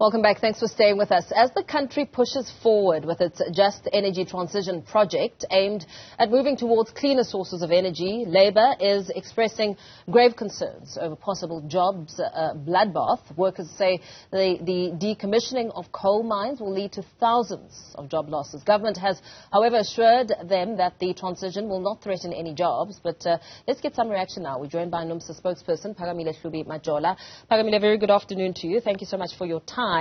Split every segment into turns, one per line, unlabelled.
Welcome back. Thanks for staying with us. As the country pushes forward with its Just Energy Transition project aimed at moving towards cleaner sources of energy, Labour is expressing grave concerns over possible jobs bloodbath. Workers say the decommissioning of coal mines will lead to thousands of job losses. Government has, however, assured them that the transition will not threaten any jobs. But let's get some reaction now. We're joined by NUMSA spokesperson Phakamile Hlubi-Majola. Phakamile, very good afternoon to you. Thank you so much for your time.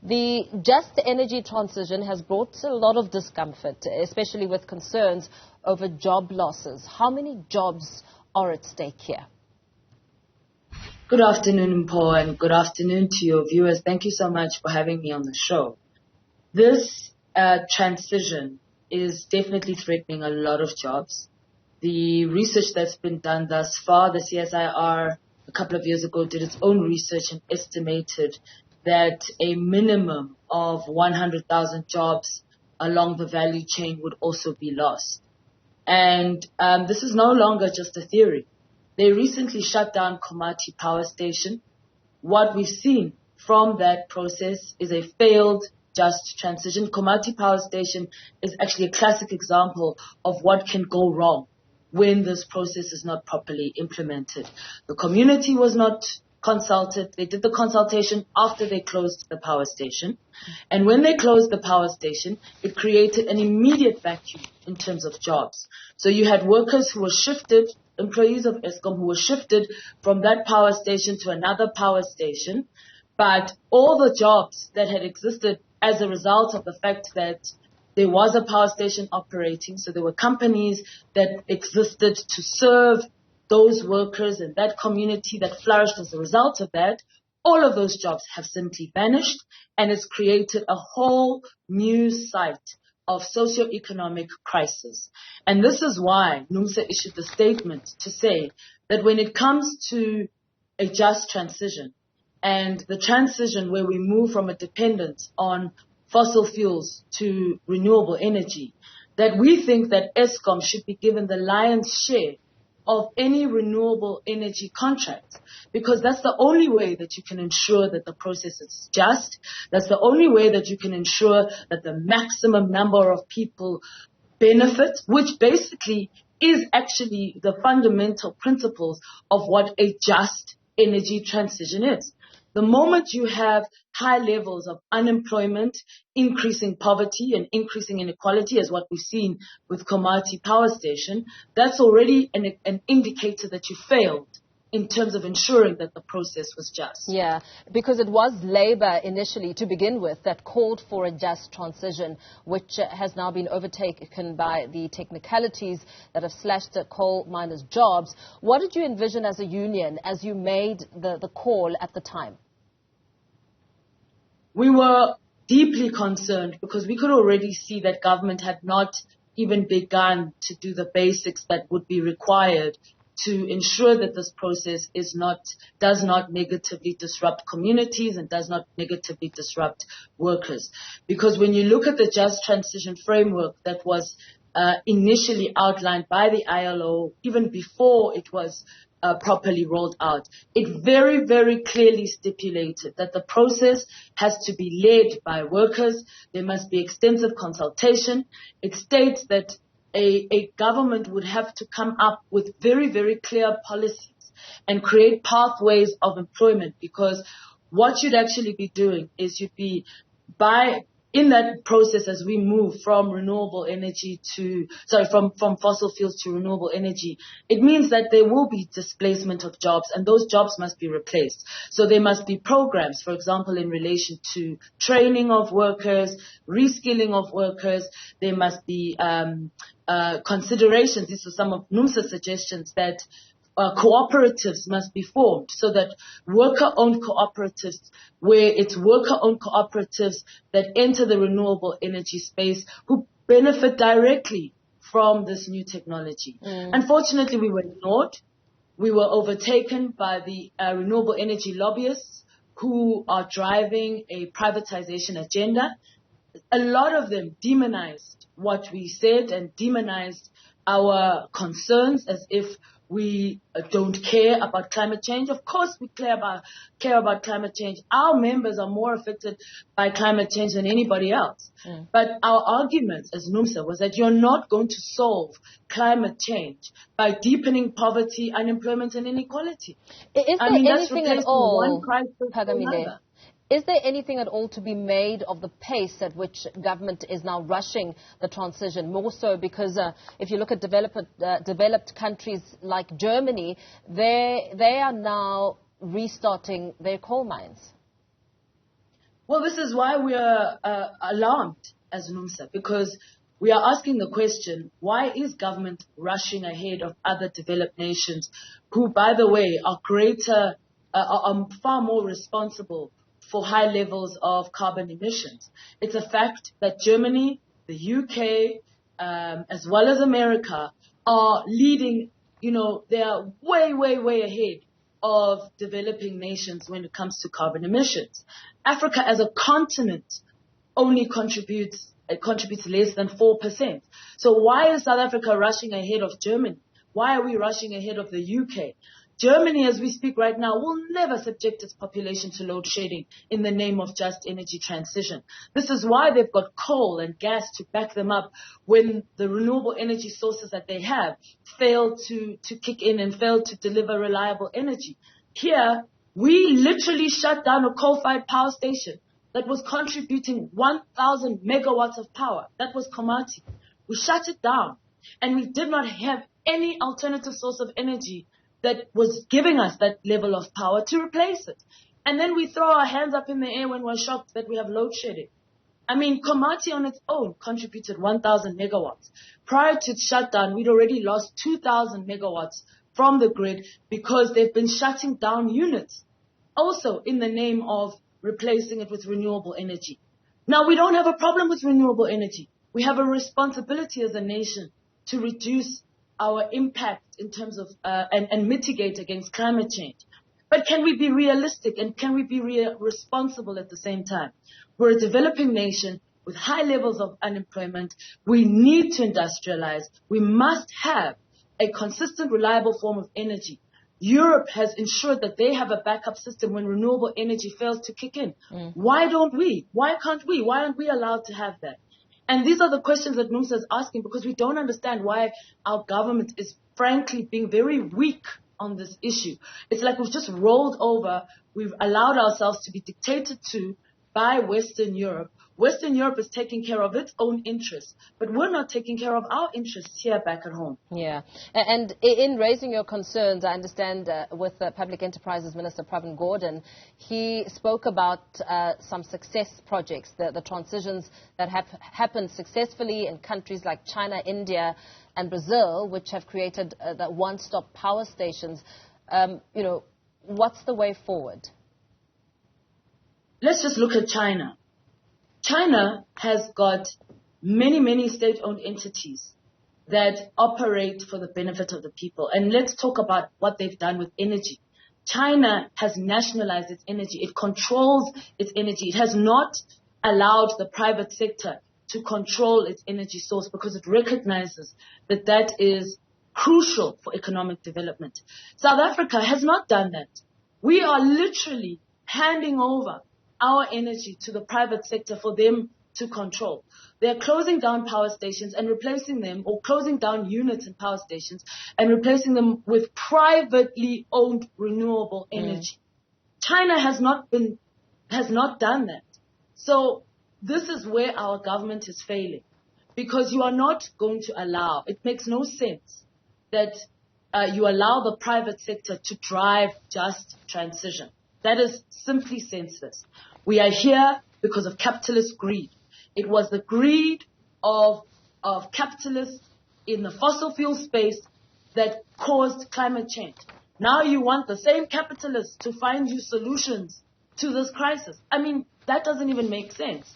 The Just Energy Transition has brought a lot of discomfort, especially with concerns over job losses. How many jobs are at stake here?
Good afternoon, Mpho, and good afternoon to your viewers. Thank you so much for having me on the show. This transition is definitely threatening a lot of jobs. The research that's been done thus far, the CSIR a couple of years ago did its own research and estimated that a minimum of 100,000 jobs along the value chain would also be lost. And this is no longer just a theory. They recently shut down Komati Power Station. What we've seen from that process is a failed just transition. Komati Power Station is actually a classic example of what can go wrong when this process is not properly implemented. The community was not consulted. They did the consultation after they closed the power station. And when they closed the power station, it created an immediate vacuum in terms of jobs. So you had workers who were shifted, employees of Eskom who were shifted from that power station to another power station. But all the jobs that had existed as a result of the fact that there was a power station operating, so there were companies that existed to serve those workers and that community that flourished as a result of that, all of those jobs have simply vanished, and it's created a whole new site of socio-economic crisis. And this is why NUMSA issued the statement to say that when it comes to a just transition, and the transition where we move from a dependence on fossil fuels to renewable energy, that we think that Eskom should be given the lion's share of any renewable energy contract, because that's the only way that you can ensure that the process is just. That's the only way that you can ensure that the maximum number of people benefit, which basically is actually the fundamental principles of what a just energy transition is. The moment you have high levels of unemployment, increasing poverty and increasing inequality, as what we've seen with Komati Power Station, that's already an indicator that you failed in terms of ensuring that the process was just.
Yeah, because it was Labour initially, to begin with, that called for a just transition, which has now been overtaken by the technicalities that have slashed the coal miners' jobs. What did you envision as a union as you made the call at the time?
We were deeply concerned because we could already see that government had not even begun to do the basics that would be required to ensure that this process does not negatively disrupt communities and does not negatively disrupt workers. Because when you look at the just transition framework that was initially outlined by the ILO, even before it was properly rolled out, it very, very clearly stipulated that the process has to be led by workers. There must be extensive consultation. It states that a government would have to come up with very, very clear policies and create pathways of employment, because what you'd actually be doing is in that process, as we move from from fossil fuels to renewable energy, it means that there will be displacement of jobs, and those jobs must be replaced. So there must be programs, for example, in relation to training of workers, reskilling of workers. There must be considerations. These are some of NUMSA's suggestions, that cooperatives must be formed, so that worker-owned cooperatives, where it's worker-owned cooperatives that enter the renewable energy space, who benefit directly from this new technology. Unfortunately, we were ignored. We were overtaken by the renewable energy lobbyists who are driving a privatization agenda. A lot of them demonized what we said and demonized our concerns as if we don't care about climate change. Of course, we care about climate change. Our members are more affected by climate change than anybody else. But our argument as NUMSA was that you're not going to solve climate change by deepening poverty, unemployment, and inequality.
Is there anything at all,
one crisis for another.
Is there anything at all to be made of the pace at which government is now rushing the transition? More so because if you look at developed countries like Germany, they are now restarting their coal mines.
Well, this is why we are alarmed as NUMSA, because we are asking the question, why is government rushing ahead of other developed nations who, by the way, are far more responsible for high levels of carbon emissions? It's a fact that Germany, the UK, as well as America are leading, they are way, way, way ahead of developing nations when it comes to carbon emissions. Africa as a continent only contributes less than 4%. So why is South Africa rushing ahead of Germany? Why are we rushing ahead of the UK? Germany, as we speak right now, will never subject its population to load shedding in the name of just energy transition. This is why they've got coal and gas to back them up when the renewable energy sources that they have fail to kick in and fail to deliver reliable energy. Here, we literally shut down a coal-fired power station that was contributing 1,000 megawatts of power. That was Komati. We shut it down, and we did not have any alternative source of energy that was giving us that level of power to replace it. And then we throw our hands up in the air when we're shocked that we have load shedding. I mean, Komati on its own contributed 1,000 megawatts. Prior to its shutdown, we'd already lost 2,000 megawatts from the grid because they've been shutting down units, also in the name of replacing it with renewable energy. Now, we don't have a problem with renewable energy. We have a responsibility as a nation to reduce our impact in terms of and mitigate against climate change. But can we be realistic and can we be responsible at the same time? We're a developing nation with high levels of unemployment. We need to industrialize. We must have a consistent, reliable form of energy. Europe has ensured that they have a backup system when renewable energy fails to kick in. Why don't we? Why can't we? Why aren't we allowed to have that? And these are the questions that NUMSA is asking, because we don't understand why our government is frankly being very weak on this issue. It's like we've just rolled over. We've allowed ourselves to be dictated to by Western Europe. Western Europe is taking care of its own interests, but we're not taking care of our interests here back at home.
Yeah. And in raising your concerns, I understand with the Public Enterprises Minister, Pravin Gordhan, he spoke about some success projects, the transitions that have happened successfully in countries like China, India, and Brazil, which have created the one-stop power stations. What's the way forward?
Let's just look at China. China has got many, many state-owned entities that operate for the benefit of the people. And let's talk about what they've done with energy. China has nationalized its energy. It controls its energy. It has not allowed the private sector to control its energy source because it recognizes that that is crucial for economic development. South Africa has not done that. We are literally handing over our energy to the private sector for them to control. They're closing down power stations and replacing them, or closing down units in power stations and replacing them with privately owned renewable energy. China has not done that. So this is where our government is failing, because you are not going to allow, it makes no sense that you allow the private sector to drive just transition. That is simply senseless. We are here because of capitalist greed. It was the greed of capitalists in the fossil fuel space that caused climate change. Now you want the same capitalists to find you solutions to this crisis. I mean, that doesn't even make sense.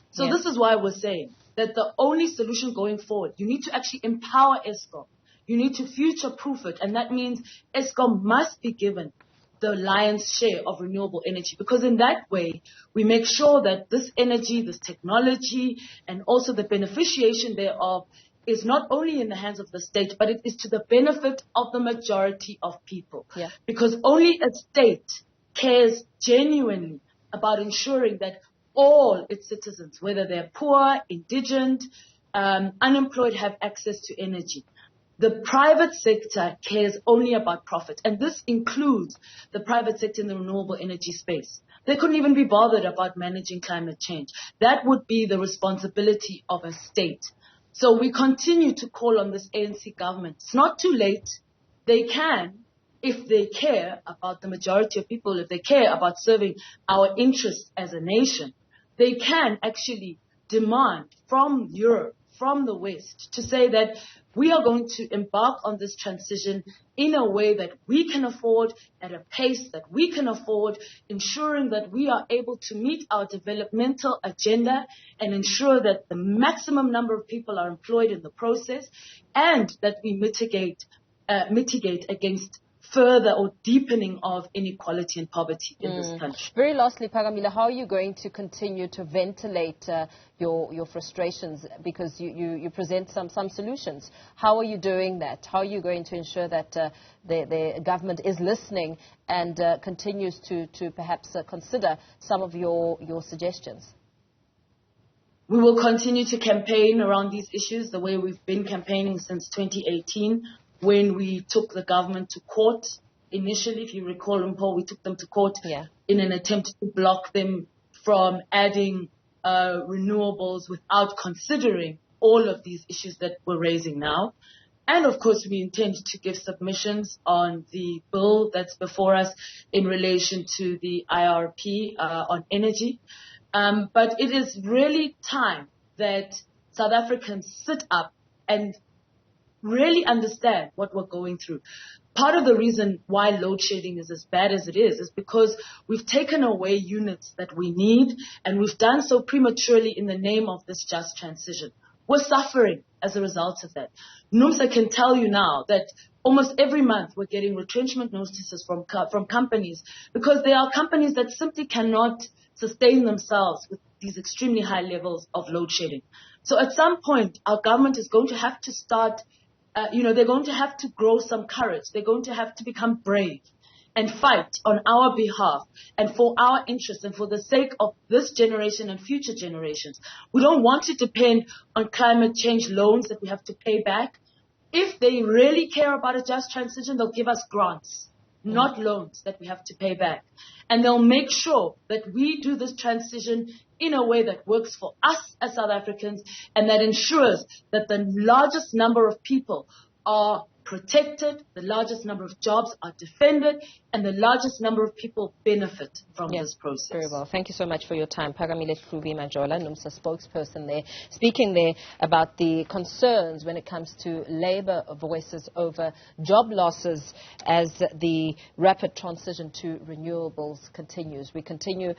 So This is why we're saying that the only solution going forward, you need to actually empower Eskom. You need to future-proof it, and that means Eskom must be given the lion's share of renewable energy, because in that way we make sure that this energy, this technology, and also the beneficiation thereof is not only in the hands of the state, but it is to the benefit of the majority of people.
Yeah.
Because only a state cares genuinely about ensuring that all its citizens, whether they're poor, indigent, unemployed, have access to energy. The private sector cares only about profit, and this includes the private sector in the renewable energy space. They couldn't even be bothered about managing climate change. That would be the responsibility of a state. So we continue to call on this ANC government. It's not too late. They can, if they care about the majority of people, if they care about serving our interests as a nation, they can actually demand from Europe, from the West, to say that we are going to embark on this transition in a way that we can afford, at a pace that we can afford, ensuring that we are able to meet our developmental agenda and ensure that the maximum number of people are employed in the process, and that we mitigate against further or deepening of inequality and poverty in this country.
Very lastly, Phakamile, how are you going to continue to ventilate your frustrations? Because you present some solutions. How are you doing that? How are you going to ensure that the government is listening and continues to perhaps consider some of your suggestions?
We will continue to campaign around these issues the way we've been campaigning since 2018. When we took the government to court, initially, if you recall, Mpho, we took them to court in an attempt to block them from adding renewables without considering all of these issues that we're raising now. And of course, we intend to give submissions on the bill that's before us in relation to the IRP on energy. But it is really time that South Africans sit up and really understand what we're going through. Part of the reason why load shedding is as bad as it is because we've taken away units that we need, and we've done so prematurely in the name of this just transition. We're suffering as a result of that. NUMSA can tell you now that almost every month we're getting retrenchment notices from companies, because there are companies that simply cannot sustain themselves with these extremely high levels of load shedding. So at some point, our government is going to have to start they're going to have to grow some courage. They're going to have to become brave and fight on our behalf and for our interests and for the sake of this generation and future generations. We don't want to depend on climate change loans that we have to pay back. If they really care about a just transition, they'll give us grants, not loans that we have to pay back. And they'll make sure that we do this transition in a way that works for us as South Africans and that ensures that the largest number of people are protected, the largest number of jobs are defended, and the largest number of people benefit from this process.
Very well. Thank you so much for your time. Phakamile Hlubi-Majola, NUMSA spokesperson there, speaking there about the concerns when it comes to labor voices over job losses as the rapid transition to renewables continues. We continue